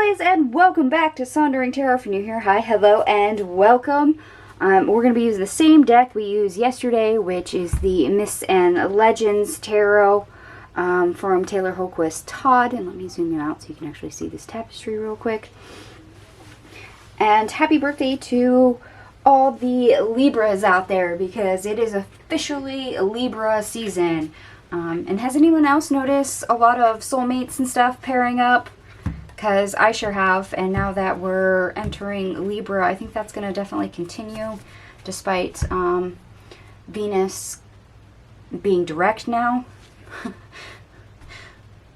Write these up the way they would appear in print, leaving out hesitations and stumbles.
lovelies, and welcome back to Sondering Tarot. If you're new here, hi, hello, and welcome. We're going to be using the same deck we used yesterday, which is the Myths and Legends Tarot from Taylor Hultquist-Todd. And let me zoom you out so you can actually see this tapestry real quick. And happy birthday to all the Libras out there, because it is officially Libra season. And has anyone else noticed a lot of soulmates and stuff pairing up? Because I sure have, and now that we're entering Libra, I think that's going to definitely continue, despite Venus being direct now.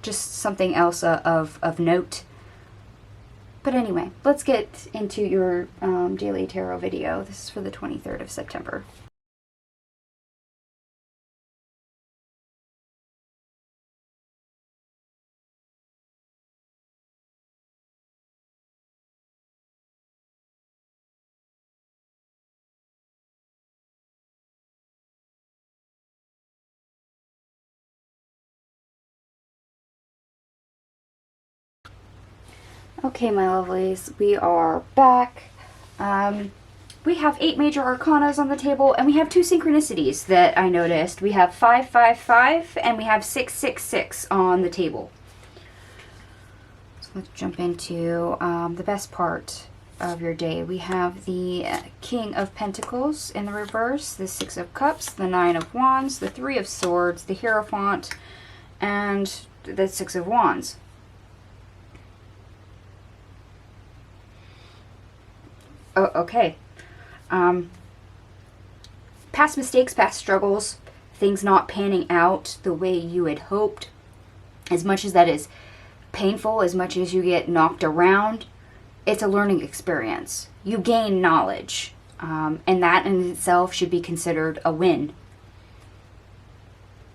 Just something else of note. But anyway, let's get into your daily tarot video. This is for the 23rd of September. Okay, my lovelies, we are back. We have 8 major arcanas on the table, and we have 2 synchronicities that I noticed. We have 555 and we have 666 on the table. So let's jump into the best part of your day. We have the King of Pentacles in the reverse, the 6 of Cups, the 9 of Wands, the 3 of Swords, the Hierophant, and the 6 of Wands. Oh, okay. Past mistakes, past struggles, things not panning out the way you had hoped. As much as that is painful, as much as you get knocked around, it's a learning experience. You gain knowledge, and that in itself should be considered a win.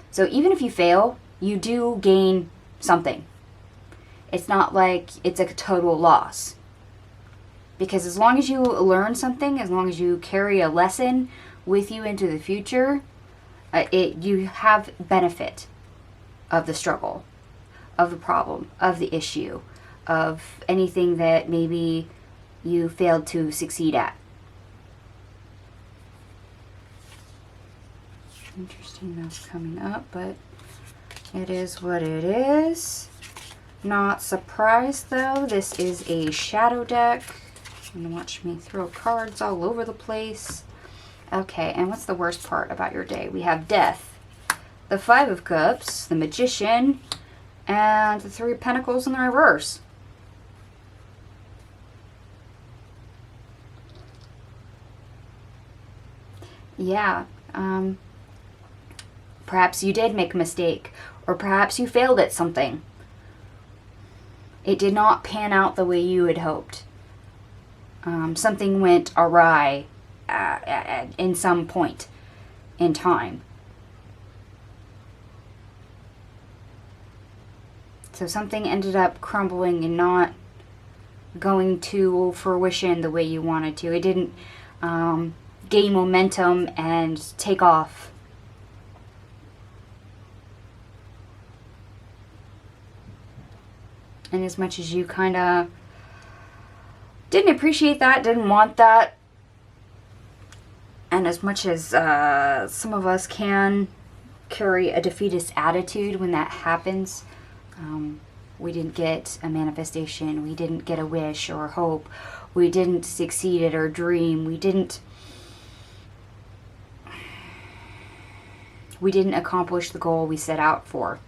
So even if you fail, you do gain something. It's not like it's a total loss. Because as long as you learn something, as long as you carry a lesson with you into the future, you have benefit of the struggle, of the problem, of the issue, of anything that maybe you failed to succeed at. Interesting that's coming up, but it is what it is. Not surprised though, this is a shadow deck. And watch me throw cards all over the place. Okay, and what's the worst part about your day? We have Death, the 5 of Cups, the Magician, and the 3 of Pentacles in the reverse. Yeah, perhaps you did make a mistake, or perhaps you failed at something. It did not pan out the way you had hoped. Something went awry in some point in time. So something ended up crumbling and not going to fruition the way you wanted to. It didn't gain momentum and take off. And as much as you kind of didn't appreciate that, didn't want that, and as much as some of us can carry a defeatist attitude when that happens, we didn't get a manifestation, we didn't get a wish or hope, we didn't succeed at our dream, we didn't accomplish the goal we set out for.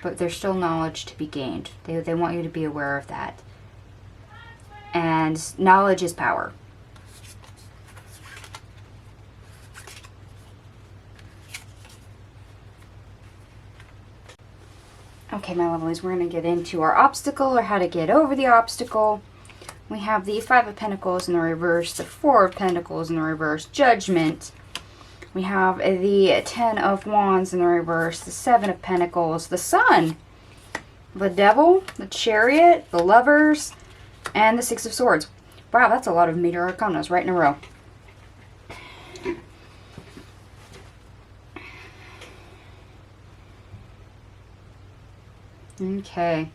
But there's still knowledge to be gained. They want you to be aware of that. And knowledge is power. Okay, my lovelies, we're going to get into our obstacle, or how to get over the obstacle. We have the 5 of Pentacles in the reverse, the 4 of Pentacles in the reverse, Judgment. We have the 10 of Wands in the reverse, the 7 of Pentacles, the Sun, the Devil, the Chariot, the Lovers, and the 6 of Swords. Wow, that's a lot of major arcanas right in a row. Okay.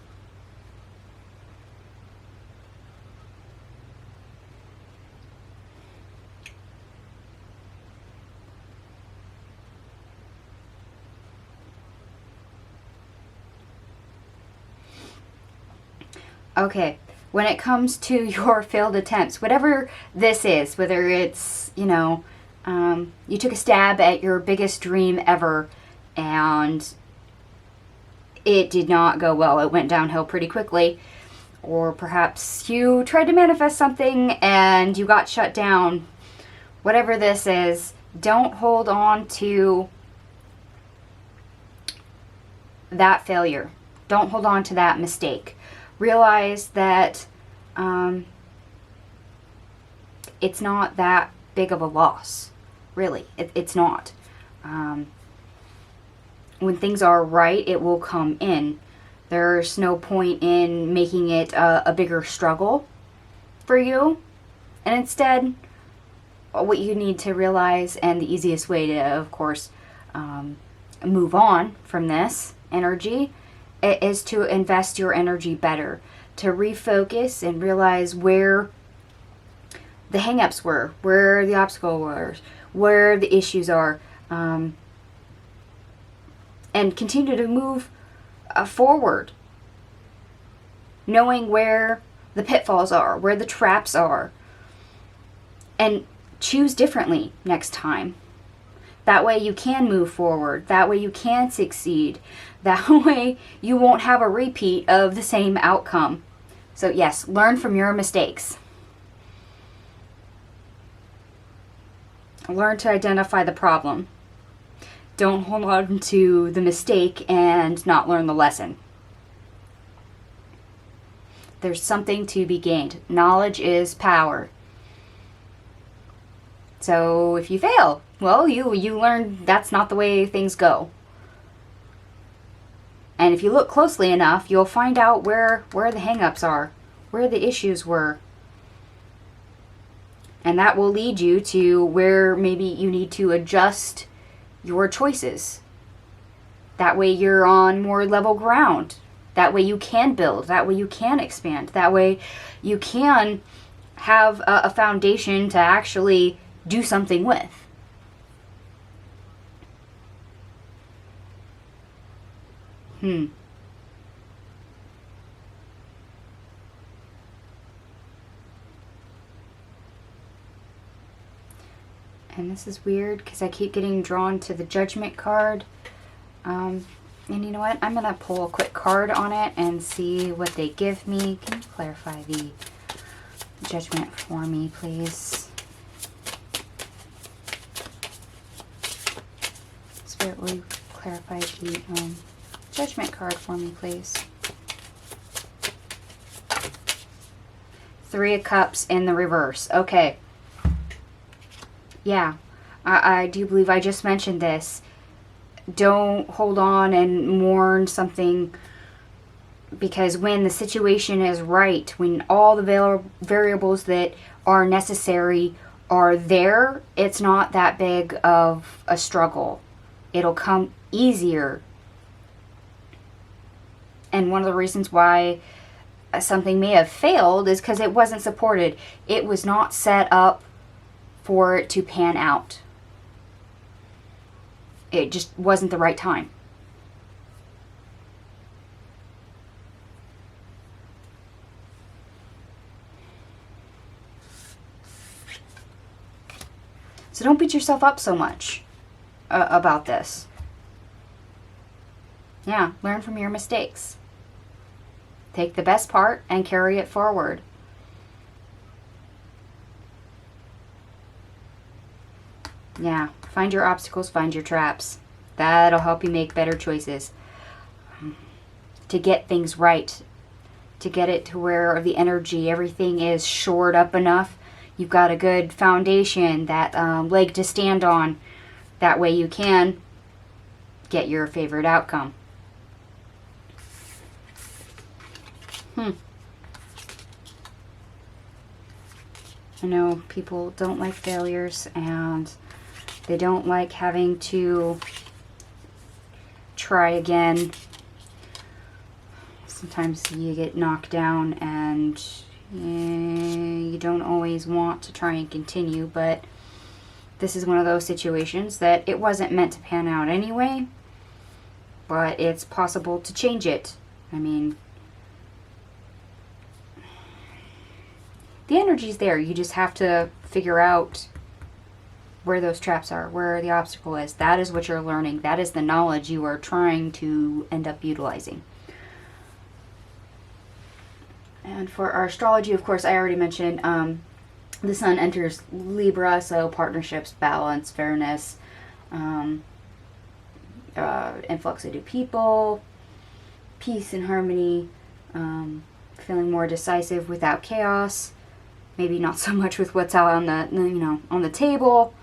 Okay, when it comes to your failed attempts, whatever this is, whether it's, you took a stab at your biggest dream ever and it did not go well, it went downhill pretty quickly, or perhaps you tried to manifest something and you got shut down, whatever this is, don't hold on to that failure. Don't hold on to that mistake. Realize that it's not that big of a loss. Really, it's not. When things are right, it will come in. There's no point in making it a bigger struggle for you. And instead, what you need to realize, and the easiest way to, of course, move on from this energy, is to invest your energy better, to refocus and realize where the hang-ups were, where the obstacle was, where the issues are, and continue to move forward, knowing where the pitfalls are, where the traps are, and choose differently next time. That way you can move forward. That way you can succeed. That way you won't have a repeat of the same outcome. So yes, learn from your mistakes. Learn to identify the problem. Don't hold on to the mistake and not learn the lesson. There's something to be gained. Knowledge is power. So if you fail, well, you learn that's not the way things go. And if you look closely enough, you'll find out where the hang-ups are, where the issues were. And that will lead you to where maybe you need to adjust your choices. That way you're on more level ground. That way you can build. That way you can expand. That way you can have a foundation to actually do something with. And this is weird because I keep getting drawn to the Judgment card. And you know what? I'm going to pull a quick card on it and see what they give me. Can you clarify the Judgment for me, please? Spirit, will you clarify the Judgment card for me, please? Three of Cups in the reverse. Okay. Yeah, I do believe I just mentioned this. Don't hold on and mourn something, because when the situation is right, when all the variables that are necessary are there, it's not that big of a struggle. It'll come easier. And one of the reasons why something may have failed is because it wasn't supported. It was not set up for it to pan out. It just wasn't the right time. So don't beat yourself up so much about this. Yeah, learn from your mistakes. Take the best part and carry it forward. Yeah, find your obstacles, find your traps. That'll help you make better choices. To get things right. To get it to where the energy, everything is shored up enough. You've got a good foundation, that leg to stand on. That way you can get your favorite outcome. I know people don't like failures, and they don't like having to try again. Sometimes you get knocked down and you don't always want to try and continue, but this is one of those situations that it wasn't meant to pan out anyway, but it's possible to change it. I mean, the energy's there. You just have to figure out where those traps are, where the obstacle is. That is what you're learning. That is the knowledge you are trying to end up utilizing. And for our astrology, of course, I already mentioned the sun enters Libra, so partnerships, balance, fairness, influx into people, peace and harmony, feeling more decisive without chaos. Maybe not so much with what's out on the on the table.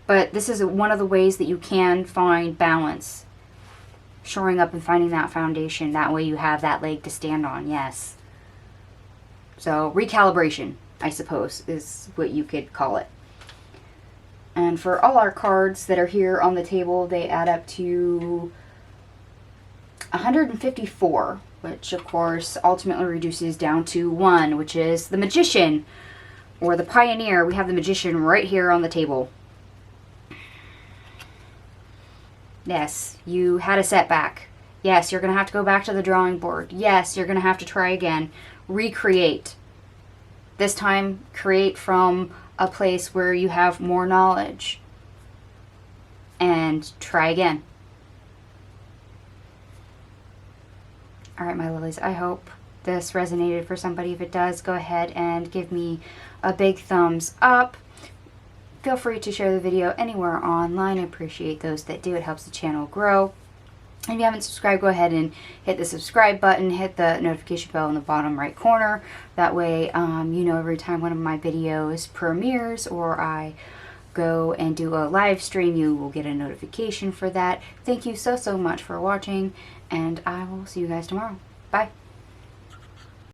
But this is one of the ways that you can find balance. Shoring up and finding that foundation. That way you have that leg to stand on, yes. So recalibration, I suppose, is what you could call it. And for all our cards that are here on the table, they add up to 154, which of course ultimately reduces down to 1, which is the Magician or the Pioneer. We have the Magician right here on the table. Yes, you had a setback. Yes, you're going to have to go back to the drawing board. Yes, you're going to have to try again. Recreate. This time, create from a place where you have more knowledge. And try again. Alright, my lilies, I hope this resonated for somebody. If it does, go ahead and give me a big thumbs up. Feel free to share the video anywhere online. I appreciate those that do. It helps the channel grow. If you haven't subscribed, go ahead and hit the subscribe button. Hit the notification bell in the bottom right corner. That way you know every time one of my videos premieres or I go and do a live stream, you will get a notification for that. Thank you so much for watching, and I will see you guys tomorrow. Bye.